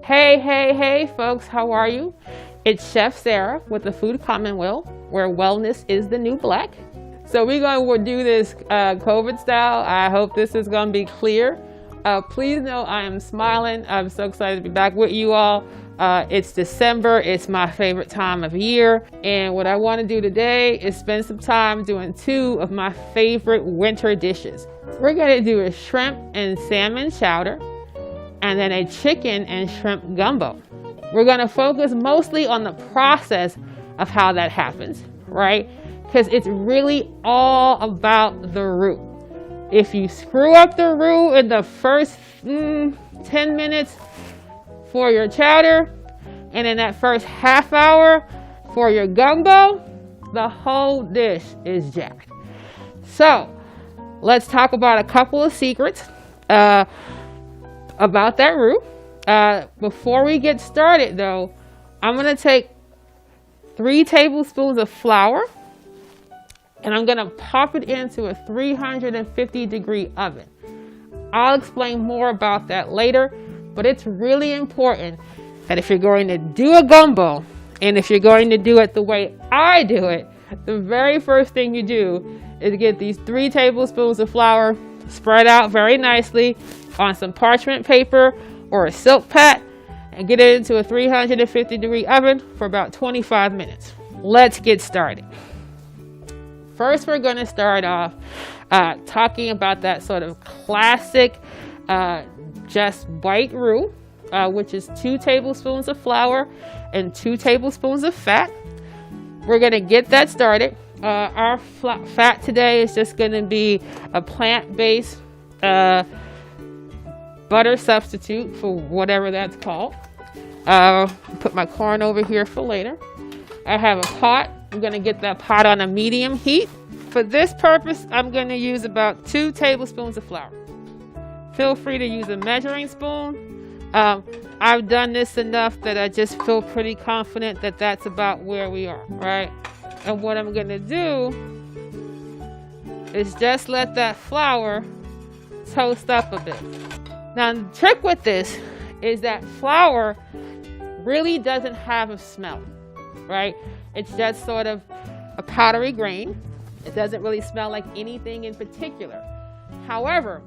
Hey, folks, how are you? It's Chef Sarah with the Food Commonwealth, where wellness is the new black. So we're going to do this COVID style. I hope this is going to be clear. Please know I am smiling. I'm so excited to be back with you all. It's December. It's my favorite time of year. And what I want to do today is spend some time doing two of my favorite winter dishes. We're going to do a shrimp and salmon chowder, and then a chicken and shrimp gumbo. We're gonna focus mostly on the process of how that happens, right? Because it's really all about the roux. If you screw up the roux in the first 10 minutes for your chowder, and in that first half hour for your gumbo, the whole dish is jacked. So let's talk about a couple of secrets about that roux. Before we get started though, I'm going to take 3 tablespoons of flour and I'm going to pop it into a 350-degree oven. I'll explain more about that later, but it's really important that if you're going to do a gumbo, and if you're going to do it the way I do it, the very first thing you do is get these 3 tablespoons of flour spread out very nicely on some parchment paper or a silk pad and get it into a 350-degree oven for about 25 minutes. Let's get started. First, we're going to start off talking about that sort of classic just white roux, which is 2 tablespoons of flour and 2 tablespoons of fat. We're going to get that started. Our fat today is just going to be a plant-based butter substitute for whatever that's called. Put my corn over here for later. I have a pot. I'm going to get that pot on a medium heat. For this purpose, I'm going to use about 2 tablespoons of flour. Feel free to use a measuring spoon. I've done this enough that I just feel pretty confident that that's about where we are, right? And what I'm going to do is just let that flour toast up a bit. Now, the trick with this is that flour really doesn't have a smell, right? It's just sort of a powdery grain. It doesn't really smell like anything in particular. However,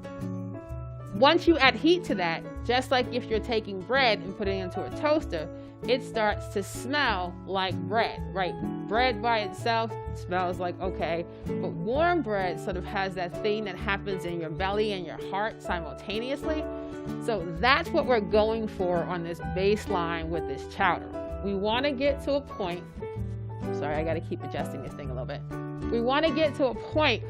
once you add heat to that, just like if you're taking bread and putting it into a toaster, it starts to smell like bread, right? Bread by itself smells like okay, but warm bread sort of has that thing that happens in your belly and your heart simultaneously. So that's what we're going for on this baseline with this chowder. We want to get to a point, sorry, I got to keep adjusting this thing a little bit. We want to get to a point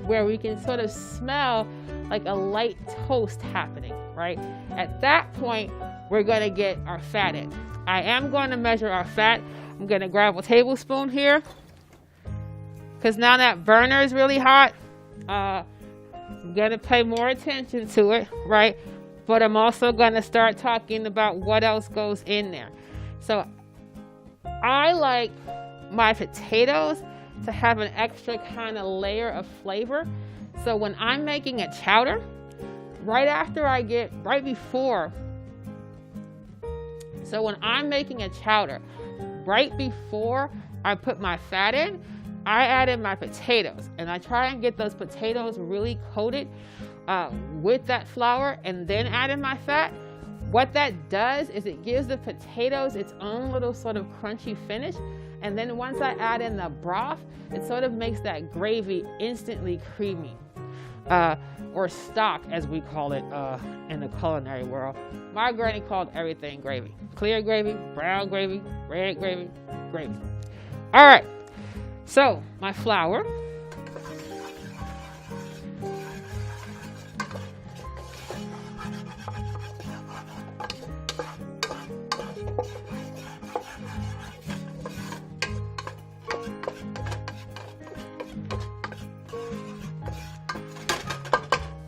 where we can sort of smell like a light toast happening, right? At that point, we're going to get our fat in. I am going to measure our fat. I'm going to grab a tablespoon here because now that burner is really hot. I'm going to pay more attention to it, right? But I'm also going to start talking about what else goes in there. So I like my potatoes to have an extra kind of layer of flavor. So when I'm making a chowder, so when I'm making a chowder, right before I put my fat in, I add in my potatoes and I try and get those potatoes really coated with that flour and then add in my fat. What that does is it gives the potatoes its own little sort of crunchy finish. And then once I add in the broth, it sort of makes that gravy instantly creamy. Or stock, as we call it in the culinary world. My granny called everything gravy. Clear gravy, brown gravy, red gravy, gravy. All right, so my flour.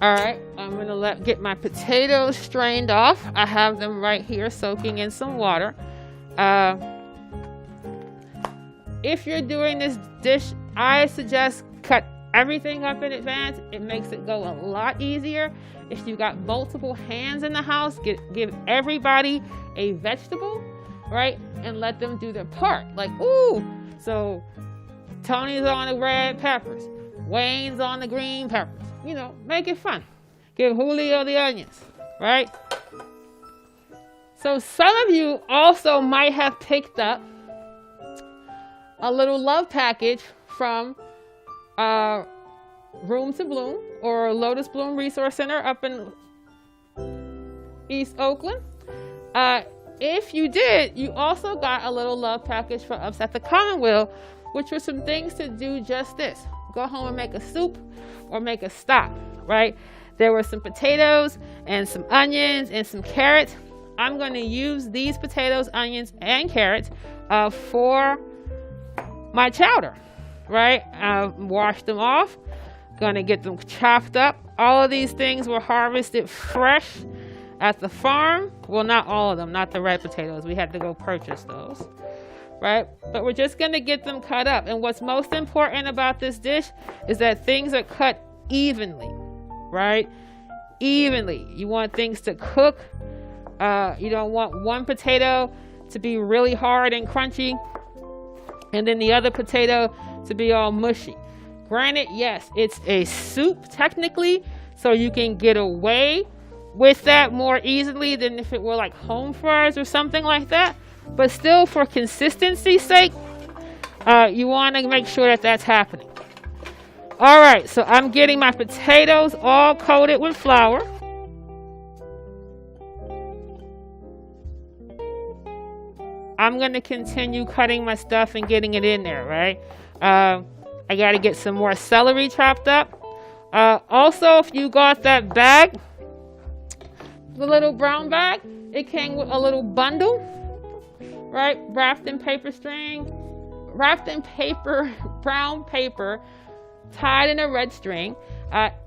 All right, I'm gonna get my potatoes strained off. I have them right here soaking in some water. If you're doing this dish, I suggest cut everything up in advance, it makes it go a lot easier. If you got multiple hands in the house, give everybody a vegetable, right? And let them do their part. Like, ooh, so Tony's on the red peppers, Wayne's on the green peppers. You know, make it fun. Give Julio the onions, right? So some of you also might have picked up a little love package from Room to Bloom or Lotus Bloom Resource Center up in East Oakland. If you did, you also got a little love package from us at the Commonweal, which was some things to do just this. Go home and make a soup or make a stock, right? There were some potatoes and some onions and some carrots. I'm going to use these potatoes, onions, and carrots for my chowder, right? Wash them off. Going to get them chopped up. All of these things were harvested fresh at the farm. Well, not all of them, not the red potatoes. We had to go purchase those, right? But we're just going to get them cut up. And what's most important about this dish is that things are cut evenly, right? Evenly. You want things to cook. You don't want one potato to be really hard and crunchy and then the other potato to be all mushy. Granted, yes, it's a soup technically, so you can get away with that more easily than if it were like home fries or something like that. But still, for consistency's sake, you want to make sure that that's happening. All right, so I'm getting my potatoes all coated with flour. I'm going to continue cutting my stuff and getting it in there, right? I got to get some more celery chopped up. Also, if you got that bag, the little brown bag, it came with a little bundle, right? Wrapped in brown paper, tied in a red string.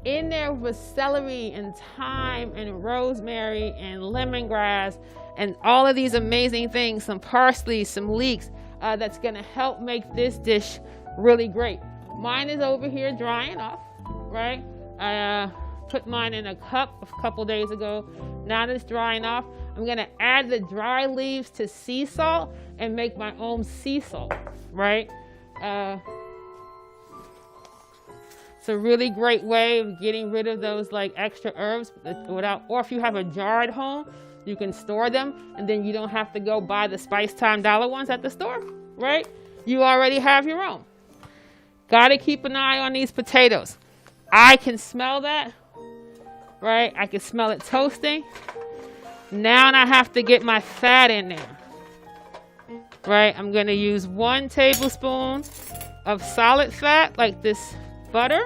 In there was celery and thyme and rosemary and lemongrass and all of these amazing things, some parsley, some leeks, that's gonna help make this dish really great. Mine is over here drying off, right? I put mine in a cup a couple days ago. Now that it's drying off, I'm gonna add the dry leaves to sea salt and make my own sea salt, right? It's a really great way of getting rid of those like extra herbs or if you have a jar at home, you can store them and then you don't have to go buy the Spice Time dollar ones at the store, right? You already have your own. Gotta keep an eye on these potatoes. I can smell that, right? I can smell it toasting. Now I have to get my fat in there, right? I'm gonna use 1 tablespoon of solid fat like this butter,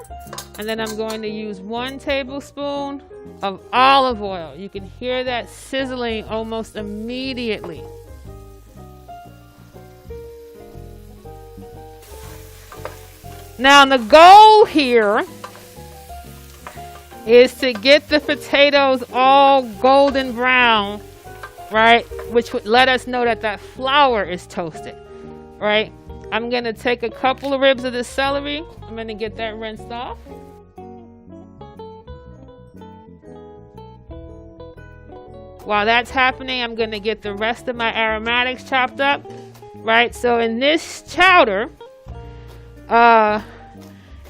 and then I'm going to use 1 tablespoon of olive oil. You can hear that sizzling almost immediately. Now the goal here is to get the potatoes all golden brown, right? Which would let us know that that flour is toasted, right? I'm gonna take a couple of ribs of the celery. I'm gonna get that rinsed off. While that's happening, I'm gonna get the rest of my aromatics chopped up, right? So in this chowder,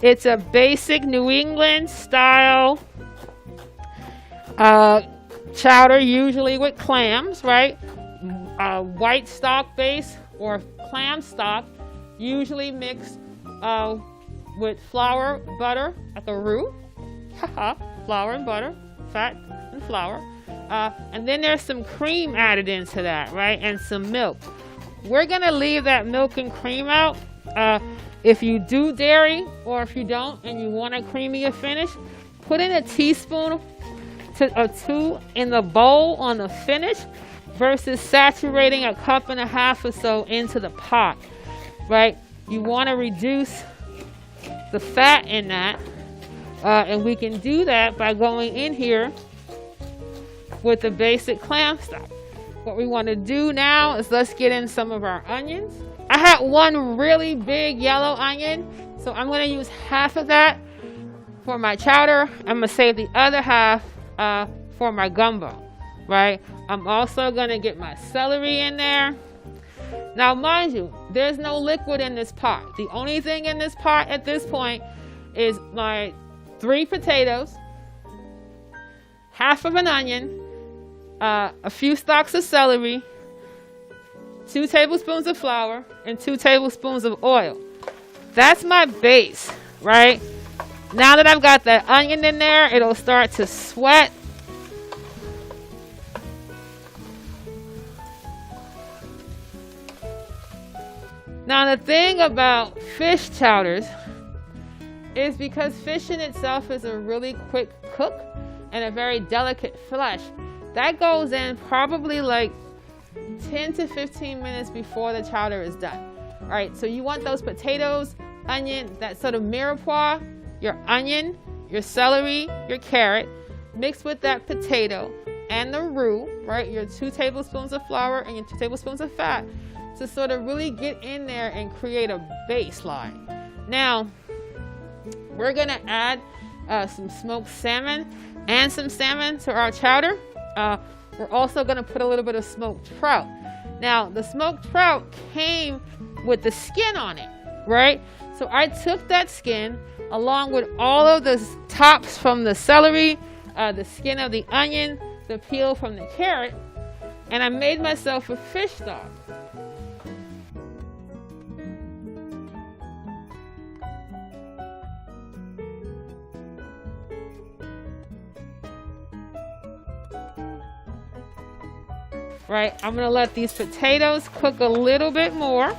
it's a basic New England style chowder, usually with clams, right? White stock base or clam stock, usually mixed with flour, butter at the root. Flour and butter, fat and flour. And then there's some cream added into that, right? And some milk. We're gonna leave that milk and cream out. If you do dairy or if you don't and you want a creamier finish, put in a teaspoon or 2 in the bowl on the finish versus saturating 1.5 cups or so into the pot, right? You want to reduce the fat in that, and we can do that by going in here with the basic clam stock. What we want to do now is let's get in some of our onions. I had 1 really big yellow onion, so So I'm going to use half of that for my chowder. I'm going to save the other half for my gumbo, right? I'm also going to get my celery in there. Now, mind you, there's no liquid in this pot. The only thing in this pot at this point is my 3 potatoes, half of an onion, a few stalks of celery, 2 tablespoons of flour, and 2 tablespoons of oil. That's my base, right? Now that I've got that onion in there, it'll start to sweat. Now the thing about fish chowders is because fish in itself is a really quick cook and a very delicate flesh, that goes in probably like 10 to 15 minutes before the chowder is done. All right, so you want those potatoes, onion, that sort of mirepoix, your onion, your celery, your carrot, mixed with that potato and the roux, right? Your 2 tablespoons of flour and your 2 tablespoons of fat to sort of really get in there and create a baseline. Now, we're gonna add some smoked salmon and some salmon to our chowder. We're also gonna put a little bit of smoked trout. Now, the smoked trout came with the skin on it, right? So I took that skin along with all of the tops from the celery, the skin of the onion, the peel from the carrot, and I made myself a fish stock. Right, I'm gonna let these potatoes cook a little bit more.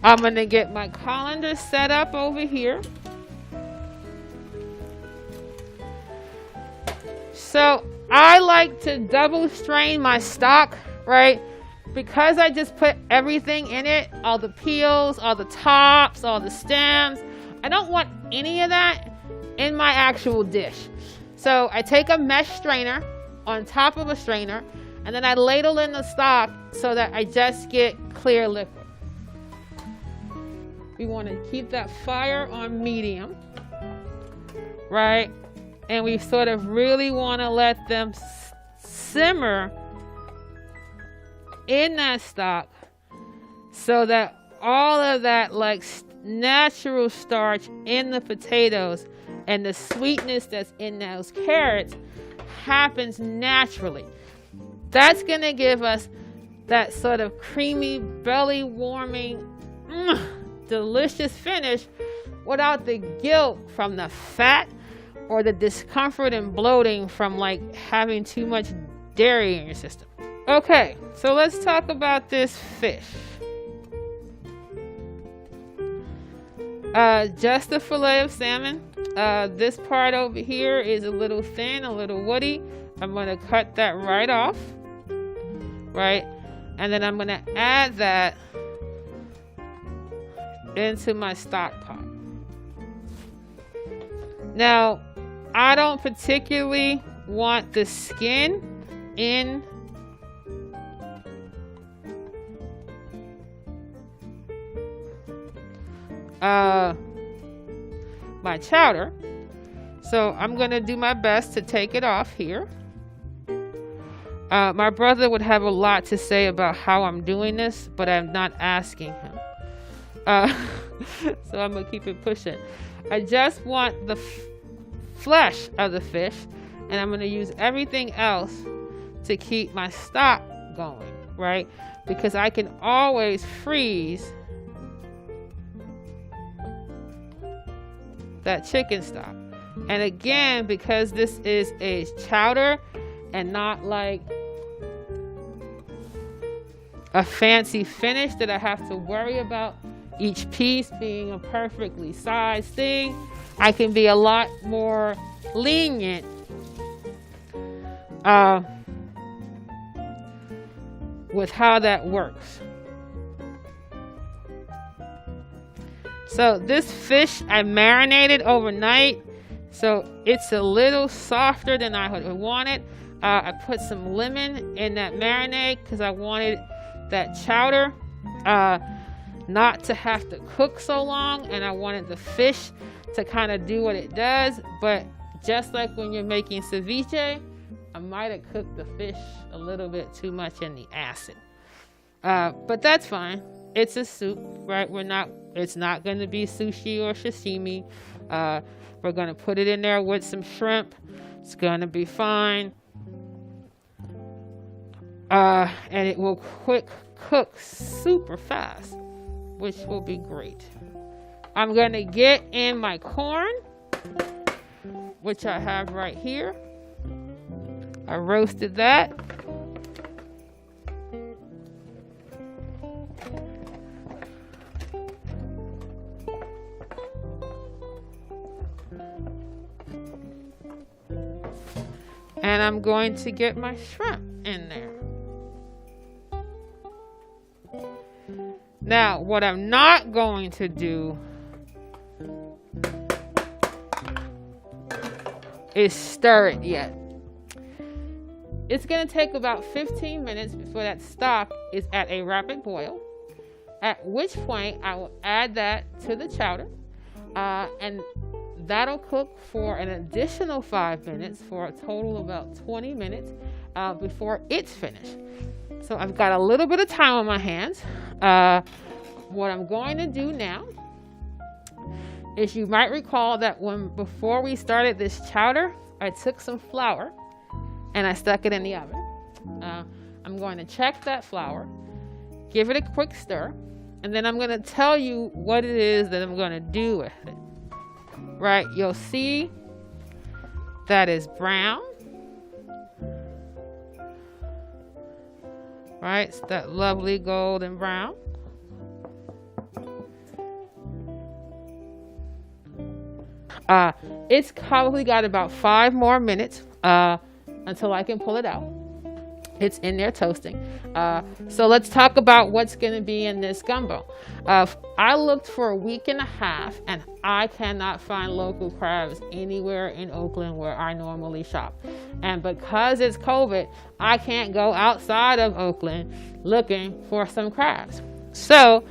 I'm gonna get my colander set up over here. So I like to double strain my stock, right? Because I just put everything in it, all the peels, all the tops, all the stems. I don't want any of that in my actual dish. So I take a mesh strainer on top of a strainer, and then I ladle in the stock so that I just get clear liquid. We want to keep that fire on medium, right? And we sort of really want to let them simmer in that stock so that all of that like natural starch in the potatoes and the sweetness that's in those carrots happens naturally. That's gonna give us that sort of creamy, belly warming, delicious finish without the guilt from the fat or the discomfort and bloating from like having too much dairy in your system. Okay, so let's talk about this fish. Just a fillet of salmon. This part over here is a little thin, a little woody. I'm going to cut that right off, right? And then I'm going to add that into my stock pot. Now, I don't particularly want the skin in my chowder, so I'm gonna do my best to take it off here. My brother would have a lot to say about how I'm doing this, but I'm not asking him, so I'm gonna keep it pushing. I just want the flesh of the fish, and I'm gonna use everything else to keep my stock going, right? Because I can always freeze that chicken stock. And again, because this is a chowder and not like a fancy finish that I have to worry about each piece being a perfectly sized thing, I can be a lot more lenient with how that works. So this fish I marinated overnight, so it's a little softer than I would want it. I put some lemon in that marinade because I wanted that chowder not to have to cook so long, and I wanted the fish to kind of do what it does. But just like when you're making ceviche, I might have cooked the fish a little bit too much in the acid. But that's fine. It's a soup, right? It's not going to be sushi or sashimi. We're going to put it in there with some shrimp. It's going to be fine. And it will cook super fast, which will be great. I'm going to get in my corn, which I have right here. I roasted that. And I'm going to get my shrimp in there. Now, what I'm not going to do is stir it yet. It's going to take about 15 minutes before that stock is at a rapid boil, at which point I will add that to the chowder, and that'll cook for an additional 5 minutes for a total of about 20 minutes before it's finished. So I've got a little bit of time on my hands. What I'm going to do now is, you might recall that before we started this chowder, I took some flour and I stuck it in the oven. I'm going to check that flour, give it a quick stir, and then I'm going to tell you what it is that I'm going to do with it. Right, you'll see that is brown. Right, it's that lovely golden brown. It's probably got about 5 more minutes until I can pull it out. It's in there toasting. So let's talk about what's going to be in this gumbo. I looked for a week and a half, and I cannot find local crabs anywhere in Oakland where I normally shop. And because it's COVID, I can't go outside of Oakland looking for some crabs. So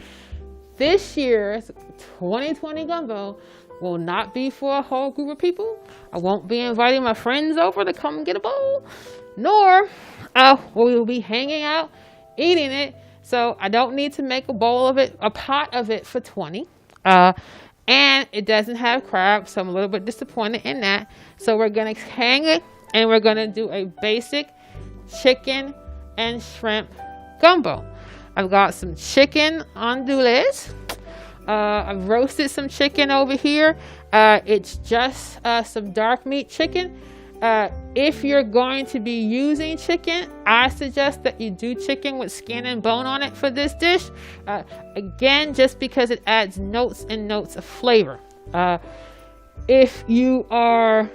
this year's 2020 gumbo will not be for a whole group of people. I won't be inviting my friends over to come get a bowl, nor we will be hanging out, eating it. So I don't need to make a bowl of it, a pot of it for 20. And it doesn't have crab, so I'm a little bit disappointed in that. So we're going to hang it, and we're going to do a basic chicken and shrimp gumbo. I've got some chicken andouilles. I've roasted some chicken over here. It's just some dark meat chicken. If you're going to be using chicken, I suggest that you do chicken with skin and bone on it for this dish. Again, just because it adds notes and notes of flavor. If you are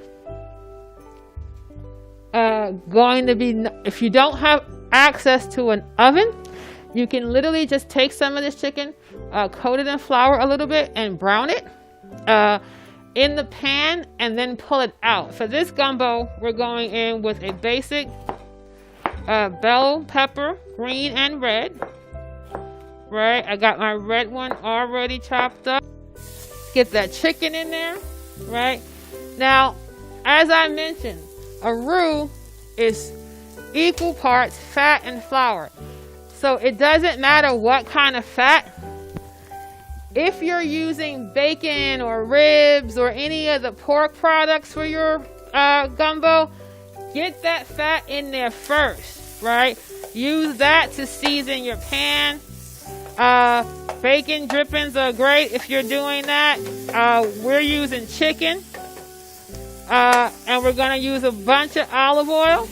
if you don't have access to an oven, you can literally just take some of this chicken, coat it in flour a little bit, and brown it in the pan, and then pull it out. For this gumbo, we're going in with a basic bell pepper, green and red. Right, I got my red one already chopped up. Get that chicken in there. Right, now, as I mentioned, a roux is equal parts fat and flour. So it doesn't matter what kind of fat. If you're using bacon or ribs or any of the pork products for your gumbo, get that fat in there first, right? Use that to season your pan. Bacon drippings are great if you're doing that. We're using chicken. And we're going to use a bunch of olive oil.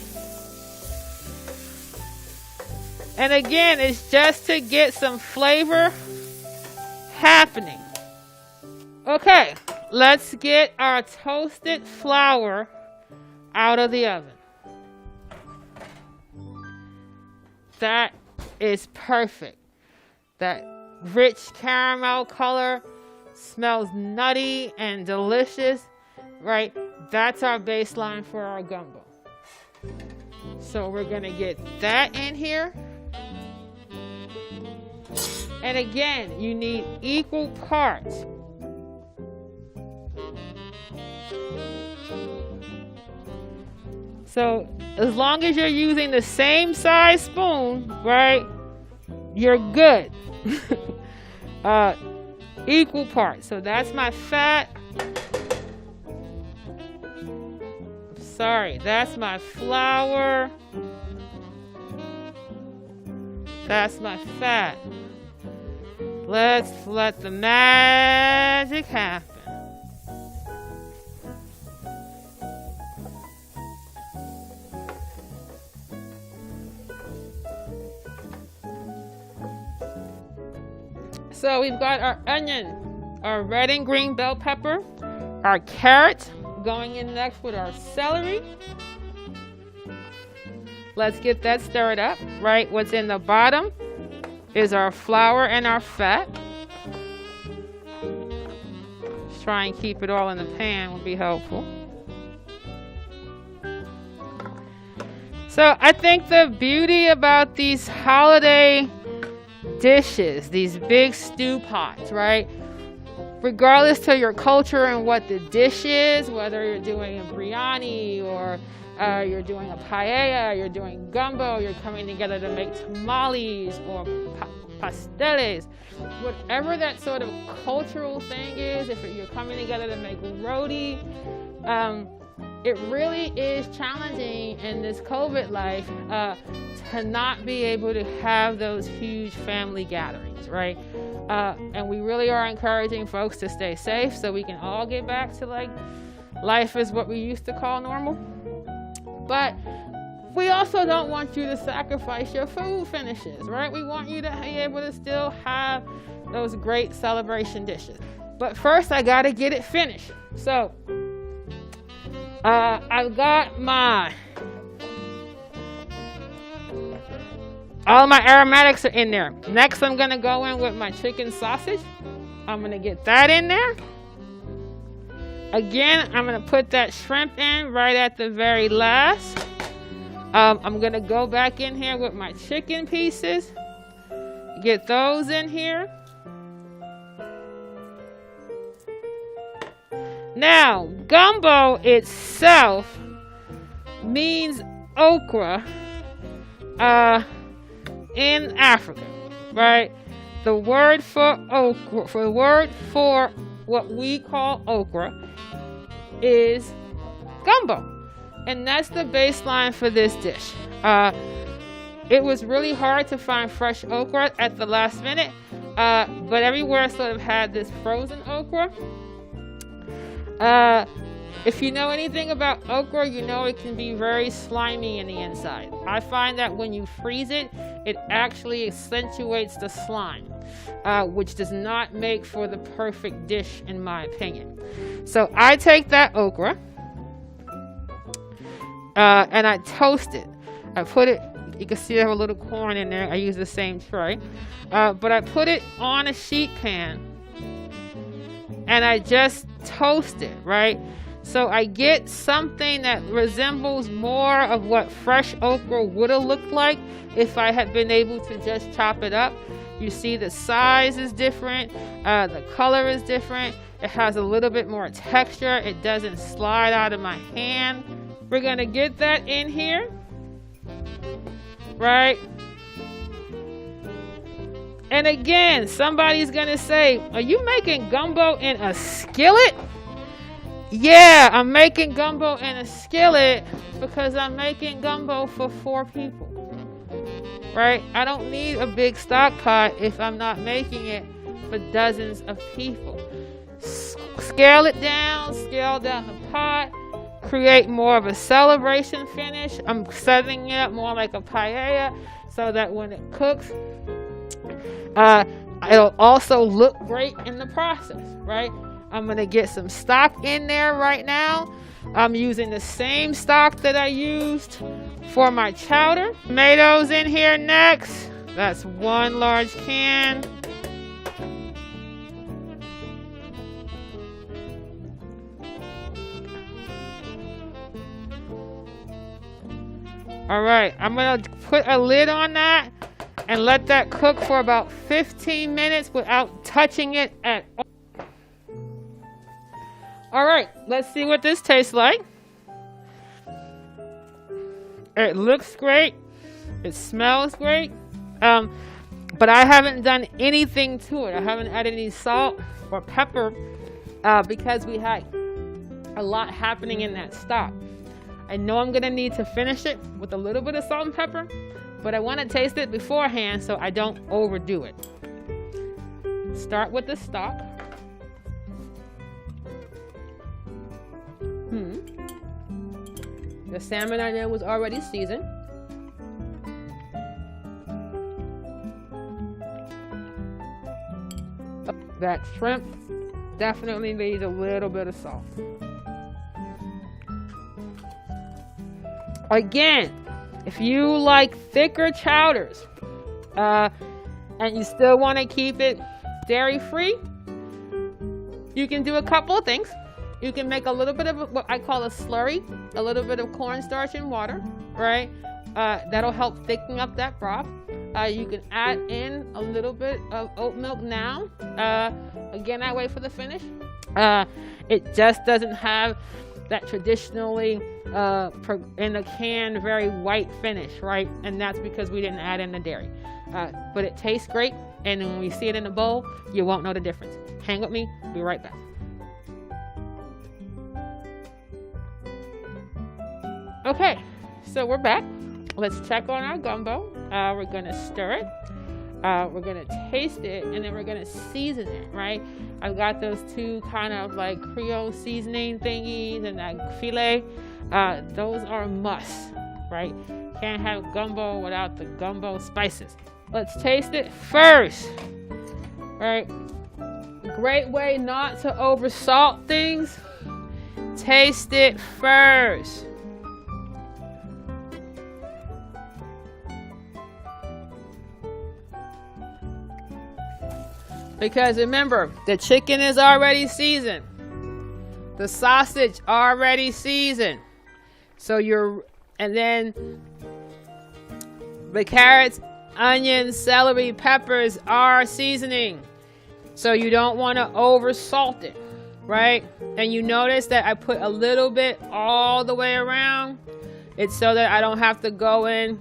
And again, it's just to get some flavor happening. Okay, let's get our toasted flour out of the oven. That is perfect. That rich caramel color smells nutty and delicious, right? That's our baseline for our gumbo. So we're going to get that in here. And again, you need equal parts. So as long as you're using the same size spoon, right, you're good. Equal parts. So that's my fat. Sorry, that's my flour. That's my fat. Let's let the magic happen. So we've got our onion, our red and green bell pepper, our carrot going in next with our celery. Let's get that stirred up, right? What's in the bottom is our flour and our fat. Just try and keep it all in the pan would be helpful. So I think the beauty about these holiday dishes, these big stew pots, right? Regardless to your culture and what the dish is, whether you're doing a biryani or you're doing a paella, you're doing gumbo, you're coming together to make tamales or pasteles, whatever that sort of cultural thing is, if you're coming together to make roti, it really is challenging in this COVID life to not be able to have those huge family gatherings, right? And we really are encouraging folks to stay safe so we can all get back to like life is what we used to call normal. But we also don't want you to sacrifice your food finishes, right? We want you to be able to still have those great celebration dishes. But first, I got to get it finished. So I've got all my aromatics are in there. Next, I'm going to go in with my chicken sausage. I'm going to get that in there. Again, I'm going to put that shrimp in right at the very last. I'm going to go back in here with my chicken pieces. Get those in here. Now, gumbo itself means okra in Africa, right? The word for okra, what we call okra is gumbo. And that's the baseline for this dish. It was really hard to find fresh okra at the last minute, but everywhere sort of had this frozen okra. If you know anything about okra, you know it can be very slimy in the inside. I find that when you freeze it, it actually accentuates the slime, which does not make for the perfect dish in my opinion. So I take that okra and I toast it. I put it, you can see I have a little corn in there. I use the same tray, but I put it on a sheet pan and I just toast it, right? So I get something that resembles more of what fresh okra would have looked like if I had been able to just chop it up. You see the size is different, the color is different, it has a little bit more texture, it doesn't slide out of my hand. We're gonna get that in here, right? And again, somebody's gonna say, are you making gumbo in a skillet? Yeah, I'm making gumbo in a skillet because I'm making gumbo for 4 people, right? I don't need a big stock pot if I'm not making it for dozens of people. Scale down the pot, create more of a celebration finish. I'm setting it up more like a paella so that when it cooks, it'll also look great in the process, right? I'm going to get some stock in there right now. I'm using the same stock that I used for my chowder. Tomatoes in here next. That's 1 large can. All right, I'm going to put a lid on that and let that cook for about 15 minutes without touching it at all. All right, let's see what this tastes like. It looks great. It smells great. But I haven't done anything to it. I haven't added any salt or pepper because we had a lot happening in that stock. I know I'm going to need to finish it with a little bit of salt and pepper, but I want to taste it beforehand so I don't overdo it. Start with the stock. The salmon I know was already seasoned. That shrimp definitely needs a little bit of salt. Again, if you like thicker chowders and you still want to keep it dairy free, you can do a couple of things. You can make a little bit of what I call a slurry, a little bit of cornstarch and water, right? That'll help thicken up that broth. You can add in a little bit of oat milk now. Again, I wait for the finish. It just doesn't have that traditionally in a can very white finish, right? And that's because we didn't add in the dairy. But it tastes great, and when we see it in the bowl, you won't know the difference. Hang with me, be right back. Okay, so we're back. Let's check on our gumbo. We're gonna stir it. We're gonna taste it, and then we're gonna season it, right? I've got those two kind of like Creole seasoning thingies and that filet. Those are a must, right? Can't have gumbo without the gumbo spices. Let's taste it first, right? Great way not to over salt things. Taste it first. Because remember, the chicken is already seasoned. The sausage already seasoned. So and then the carrots, onions, celery, peppers are seasoning. So you don't want to over salt it, right? And you notice that I put a little bit all the way around. It's so that I don't have to go in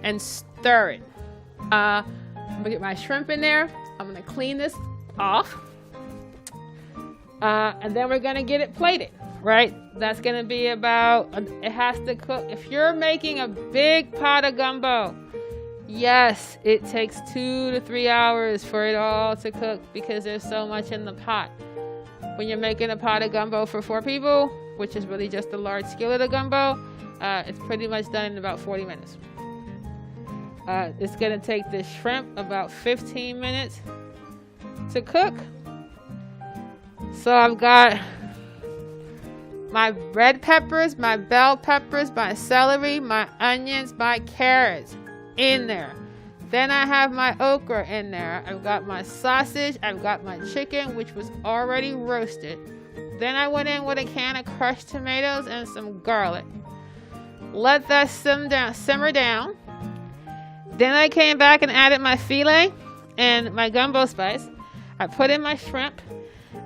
and stir it. I'm gonna get my shrimp in there. I'm going to clean this off, and then we're going to get it plated, right? That's going to be about, it has to cook. If you're making a big pot of gumbo, yes, it takes 2 to 3 hours for it all to cook because there's so much in the pot. When you're making a pot of gumbo for 4 people, which is really just a large skillet of gumbo, it's pretty much done in about 40 minutes. It's going to take the shrimp about 15 minutes to cook. So I've got my red peppers, my bell peppers, my celery, my onions, my carrots in there. Then I have my okra in there. I've got my sausage. I've got my chicken, which was already roasted. Then I went in with a can of crushed tomatoes and some garlic. Let that simmer down. Then I came back and added my filet and my gumbo spice. I put in my shrimp.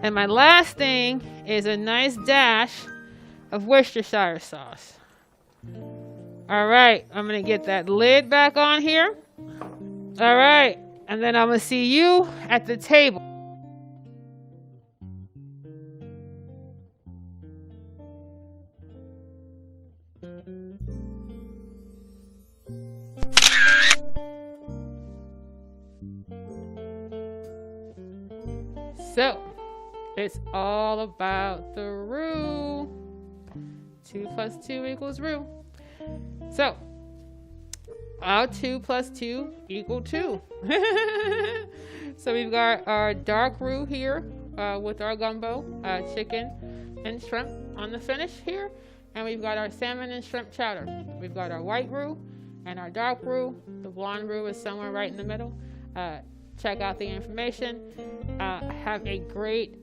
And my last thing is a nice dash of Worcestershire sauce. All right, I'm going to get that lid back on here. All right, and then I'm going to see you at the table. So, it's all about the roux. 2 + 2 = roux. So, our 2 + 2 = 2. So we've got our dark roux here with our gumbo, chicken and shrimp on the finish here. And we've got our salmon and shrimp chowder. We've got our white roux and our dark roux. The blonde roux is somewhere right in the middle. Check out the information. Have a great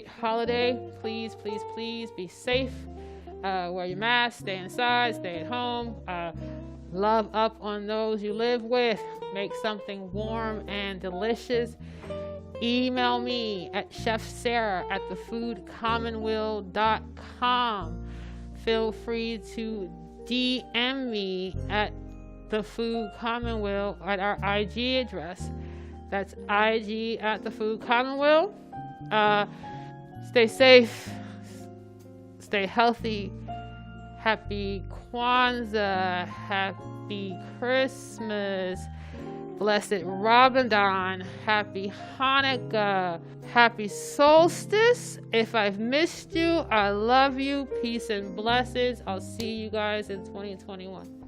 holiday. Please, please, please be safe. Wear your mask, stay inside, stay at home. Love up on those you live with. Make something warm and delicious. Email me at chefsarah@thefoodcommonweal.com. Feel free to DM me at the Food Commonweal at our IG address. That's IG at the Food Commonweal. Stay safe, stay healthy. Happy Kwanzaa, happy Christmas, blessed Ramadan, happy Hanukkah, happy solstice. If I've missed you, I love you. Peace and blessings. I'll see you guys in 2021.